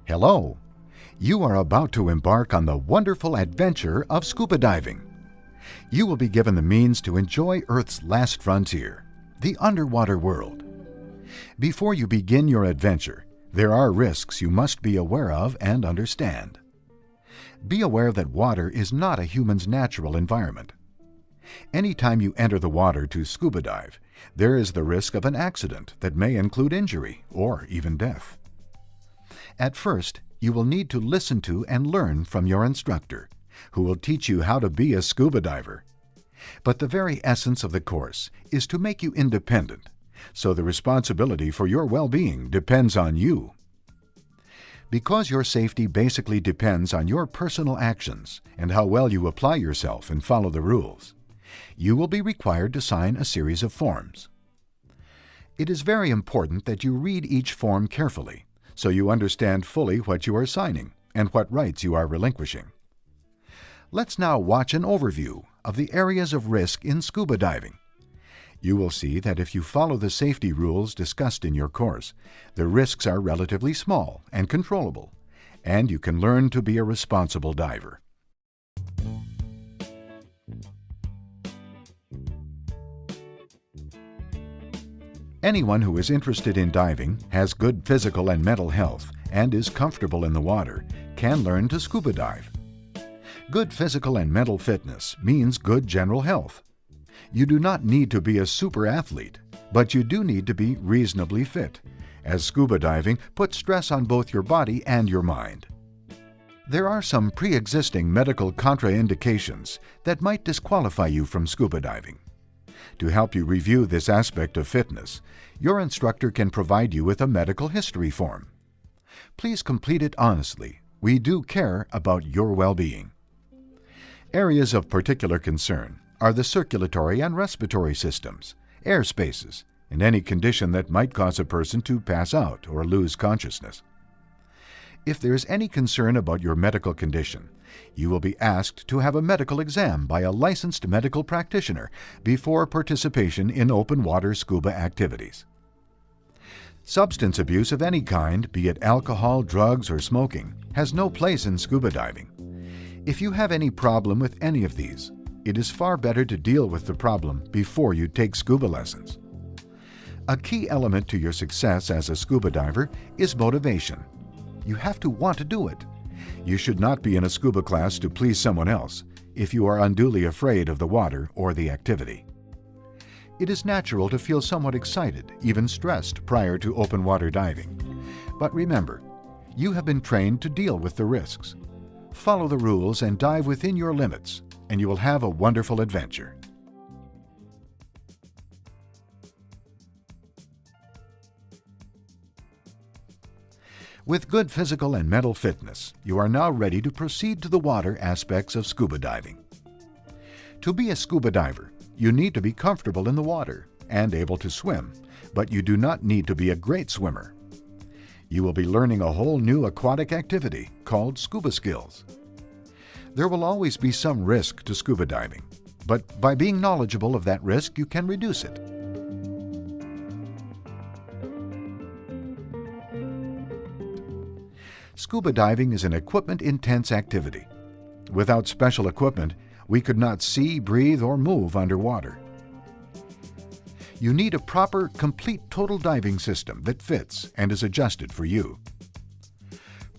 Hello! You are about to embark on the wonderful adventure of scuba diving. You will be given the means to enjoy Earth's last frontier, the underwater world. Before you begin your adventure, there are risks you must be aware of and understand. Be aware that water is not a human's natural environment. Anytime you enter the water to scuba dive, there is the risk of an accident that may include injury or even death. At first, you will need to listen to and learn from your instructor, who will teach you how to be a scuba diver. But the very essence of the course is to make you independent, so the responsibility for your well-being depends on you. Because your safety basically depends on your personal actions and how well you apply yourself and follow the rules, you will be required to sign a series of forms. It is very important that you read each form carefully, so you understand fully what you are signing and what rights you are relinquishing. Let's now watch an overview of the areas of risk in scuba diving. You will see that if you follow the safety rules discussed in your course, the risks are relatively small and controllable, and you can learn to be a responsible diver. Anyone who is interested in diving, has good physical and mental health, and is comfortable in the water, can learn to scuba dive. Good physical and mental fitness means good general health. You do not need to be a super athlete, but you do need to be reasonably fit, as scuba diving puts stress on both your body and your mind. There are some pre-existing medical contraindications that might disqualify you from scuba diving. To help you review this aspect of fitness, your instructor can provide you with a medical history form. Please complete it honestly. We do care about your well-being. Areas of particular concern are the circulatory and respiratory systems, air spaces, and any condition that might cause a person to pass out or lose consciousness. If there is any concern about your medical condition, you will be asked to have a medical exam by a licensed medical practitioner before participation in open water scuba activities. Substance abuse of any kind, be it alcohol, drugs, or smoking, has no place in scuba diving. If you have any problem with any of these, it is far better to deal with the problem before you take scuba lessons. A key element to your success as a scuba diver is motivation. You have to want to do it. You should not be in a scuba class to please someone else if you are unduly afraid of the water or the activity. It is natural to feel somewhat excited, even stressed, prior to open water diving. But remember, you have been trained to deal with the risks. Follow the rules and dive within your limits, and you will have a wonderful adventure. With good physical and mental fitness, you are now ready to proceed to the water aspects of scuba diving. To be a scuba diver, you need to be comfortable in the water and able to swim, but you do not need to be a great swimmer. You will be learning a whole new aquatic activity called scuba skills. There will always be some risk to scuba diving, but by being knowledgeable of that risk, you can reduce it. Scuba diving is an equipment-intense activity. Without special equipment, we could not see, breathe, or move underwater. You need a proper, complete total diving system that fits and is adjusted for you.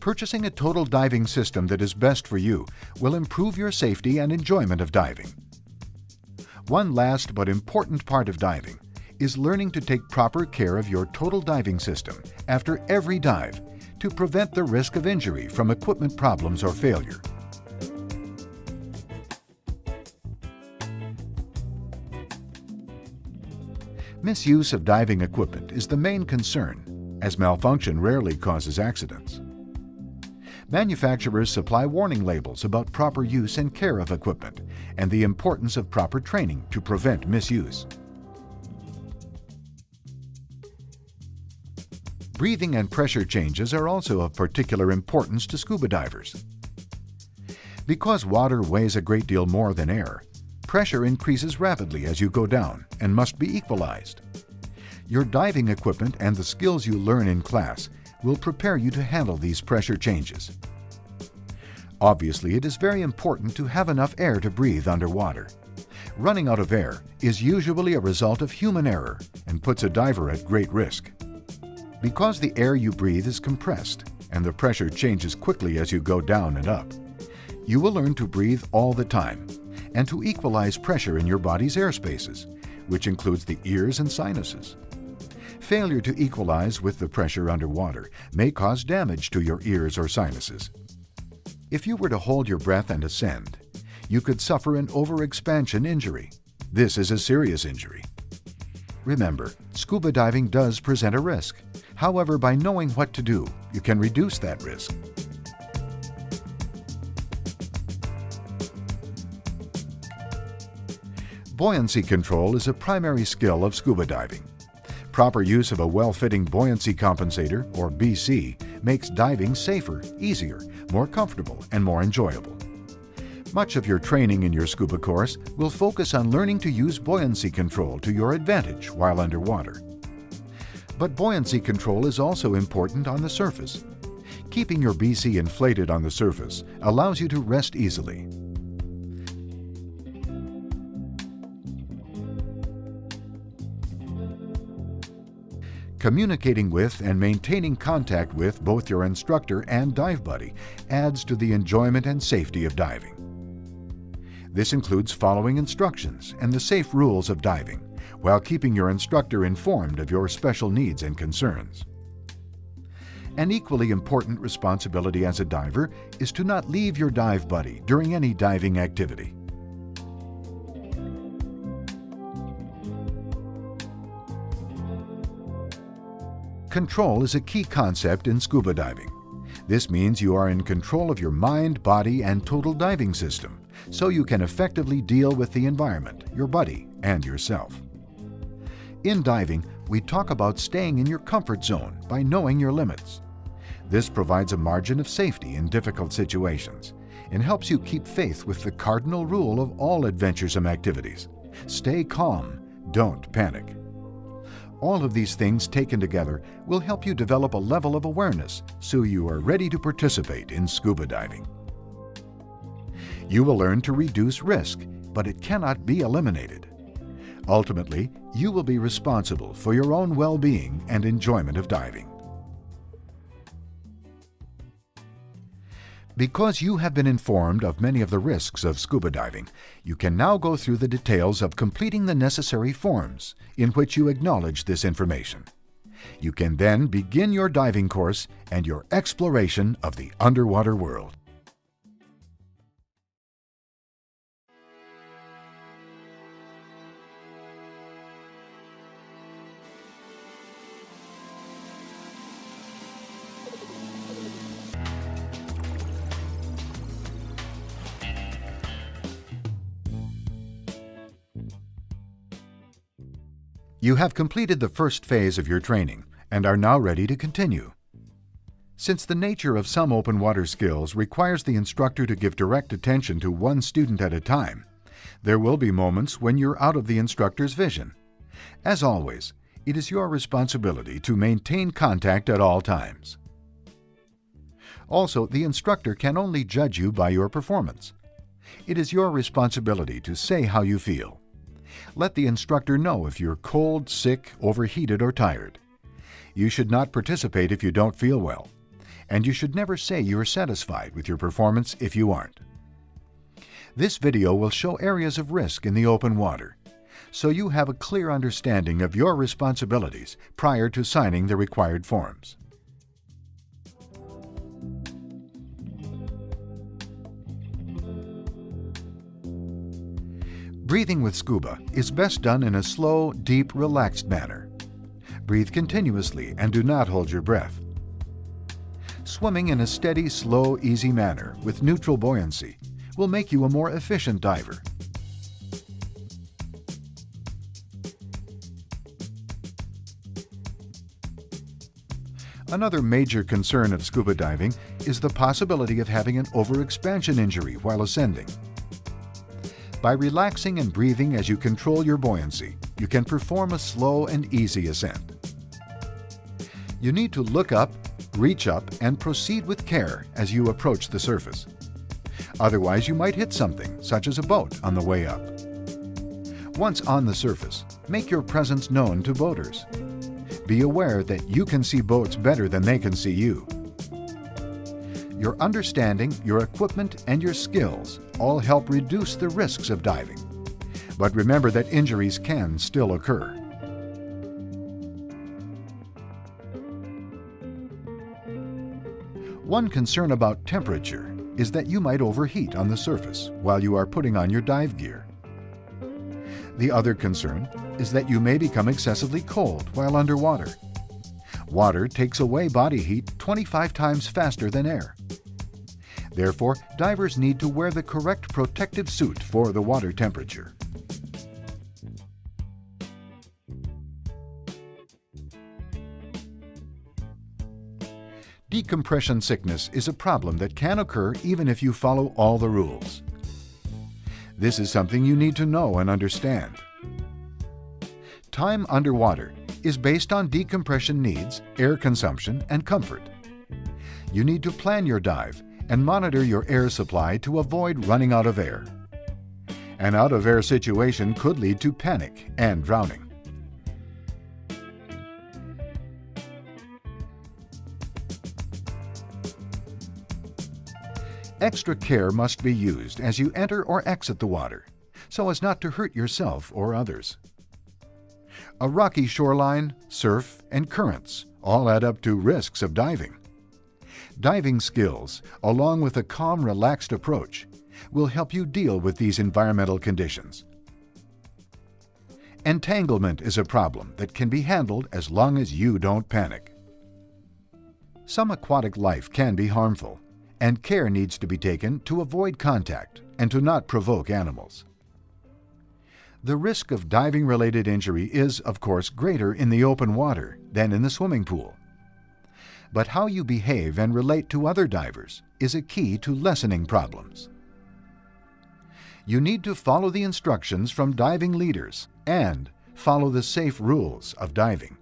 Purchasing a total diving system that is best for you will improve your safety and enjoyment of diving. One last but important part of diving is learning to take proper care of your total diving system after every dive to prevent the risk of injury from equipment problems or failure. Misuse of diving equipment is the main concern, as malfunction rarely causes accidents. Manufacturers supply warning labels about proper use and care of equipment and the importance of proper training to prevent misuse. Breathing and pressure changes are also of particular importance to scuba divers. Because water weighs a great deal more than air, pressure increases rapidly as you go down and must be equalized. Your diving equipment and the skills you learn in class will prepare you to handle these pressure changes. Obviously, it is very important to have enough air to breathe underwater. Running out of air is usually a result of human error and puts a diver at great risk. Because the air you breathe is compressed and the pressure changes quickly as you go down and up, you will learn to breathe all the time and to equalize pressure in your body's air spaces, which includes the ears and sinuses. Failure to equalize with the pressure underwater may cause damage to your ears or sinuses. If you were to hold your breath and ascend, you could suffer an overexpansion injury. This is a serious injury. Remember, scuba diving does present a risk. However, by knowing what to do, you can reduce that risk. Buoyancy control is a primary skill of scuba diving. Proper use of a well-fitting buoyancy compensator, or BC, makes diving safer, easier, more comfortable, and more enjoyable. Much of your training in your scuba course will focus on learning to use buoyancy control to your advantage while underwater. But buoyancy control is also important on the surface. Keeping your BC inflated on the surface allows you to rest easily. Communicating with and maintaining contact with both your instructor and dive buddy adds to the enjoyment and safety of diving. This includes following instructions and the safe rules of diving, while keeping your instructor informed of your special needs and concerns. An equally important responsibility as a diver is to not leave your dive buddy during any diving activity. Control is a key concept in scuba diving. This means you are in control of your mind, body, and total diving system, so you can effectively deal with the environment, your buddy, and yourself. In diving, we talk about staying in your comfort zone by knowing your limits. This provides a margin of safety in difficult situations and helps you keep faith with the cardinal rule of all adventuresome activities: stay calm, don't panic. All of these things taken together will help you develop a level of awareness so you are ready to participate in scuba diving. You will learn to reduce risk, but it cannot be eliminated. Ultimately, you will be responsible for your own well-being and enjoyment of diving. Because you have been informed of many of the risks of scuba diving, you can now go through the details of completing the necessary forms in which you acknowledge this information. You can then begin your diving course and your exploration of the underwater world. You have completed the first phase of your training and are now ready to continue. Since the nature of some open water skills requires the instructor to give direct attention to one student at a time, there will be moments when you're out of the instructor's vision. As always, it is your responsibility to maintain contact at all times. Also, the instructor can only judge you by your performance. It is your responsibility to say how you feel. Let the instructor know if you're cold, sick, overheated, or tired. You should not participate if you don't feel well, and you should never say you're satisfied with your performance if you aren't. This video will show areas of risk in the open water, so you have a clear understanding of your responsibilities prior to signing the required forms. Breathing with scuba is best done in a slow, deep, relaxed manner. Breathe continuously and do not hold your breath. Swimming in a steady, slow, easy manner with neutral buoyancy will make you a more efficient diver. Another major concern of scuba diving is the possibility of having an overexpansion injury while ascending. By relaxing and breathing as you control your buoyancy, you can perform a slow and easy ascent. You need to look up Reach up and proceed with care as you approach the surface. Otherwise, you might hit something, such as a boat, on the way up. Once on the surface, make your presence known to boaters. Be aware that you can see boats better than they can see you. Your understanding, your equipment, and your skills all help reduce the risks of diving. But remember that injuries can still occur. One concern about temperature is that you might overheat on the surface while you are putting on your dive gear. The other concern is that you may become excessively cold while underwater. Water takes away body heat 25 times faster than air. Therefore, divers need to wear the correct protective suit for the water temperature. Decompression sickness is a problem that can occur even if you follow all the rules. This is something you need to know and understand. Time underwater is based on decompression needs, air consumption, and comfort. You need to plan your dive and monitor your air supply to avoid running out of air. An out-of-air situation could lead to panic and drowning. Extra care must be used as you enter or exit the water, so as not to hurt yourself or others. A rocky shoreline, surf, and currents all add up to risks of diving. Diving skills, along with a calm, relaxed approach, will help you deal with these environmental conditions. Entanglement is a problem that can be handled as long as you don't panic. Some aquatic life can be harmful, and care needs to be taken to avoid contact and to not provoke animals. The risk of diving-related injury is, of course, greater in the open water than in the swimming pool. But how you behave and relate to other divers is a key to lessening problems. You need to follow the instructions from diving leaders and follow the safe rules of diving.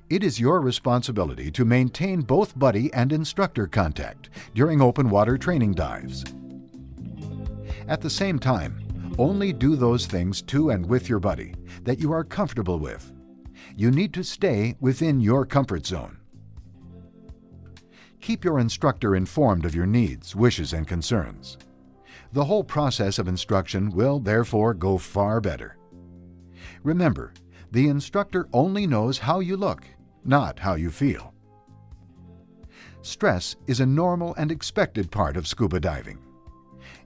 It is your responsibility to maintain both buddy and instructor contact during open water training dives. At the same time, only do those things to and with your buddy that you are comfortable with. You need to stay within your comfort zone. Keep your instructor informed of your needs, wishes, and concerns. The whole process of instruction will therefore go far better. Remember, the instructor only knows how you look, not how you feel. Stress is a normal and expected part of scuba diving.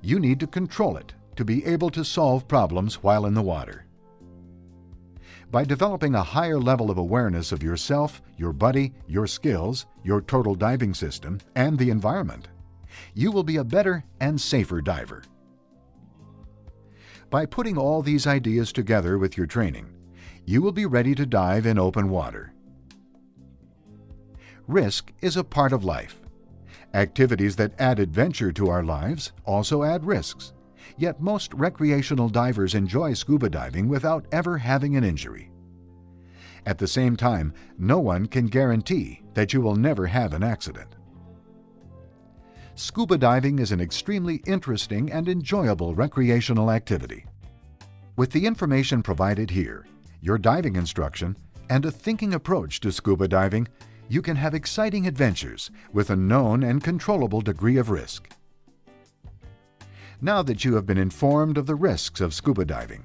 You need to control it to be able to solve problems while in the water. By developing a higher level of awareness of yourself, your buddy, your skills, your total diving system, and the environment, you will be a better and safer diver. By putting all these ideas together with your training, you will be ready to dive in open water. Risk is a part of life. Activities that add adventure to our lives also add risks, yet most recreational divers enjoy scuba diving without ever having an injury. At the same time, no one can guarantee that you will never have an accident. Scuba diving is an extremely interesting and enjoyable recreational activity. With the information provided here, your diving instruction, and a thinking approach to scuba diving, you can have exciting adventures with a known and controllable degree of risk. Now that you have been informed of the risks of scuba diving,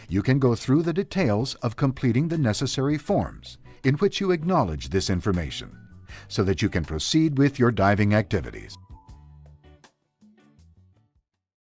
you can go through the details of completing the necessary forms in which you acknowledge this information, so that you can proceed with your diving activities.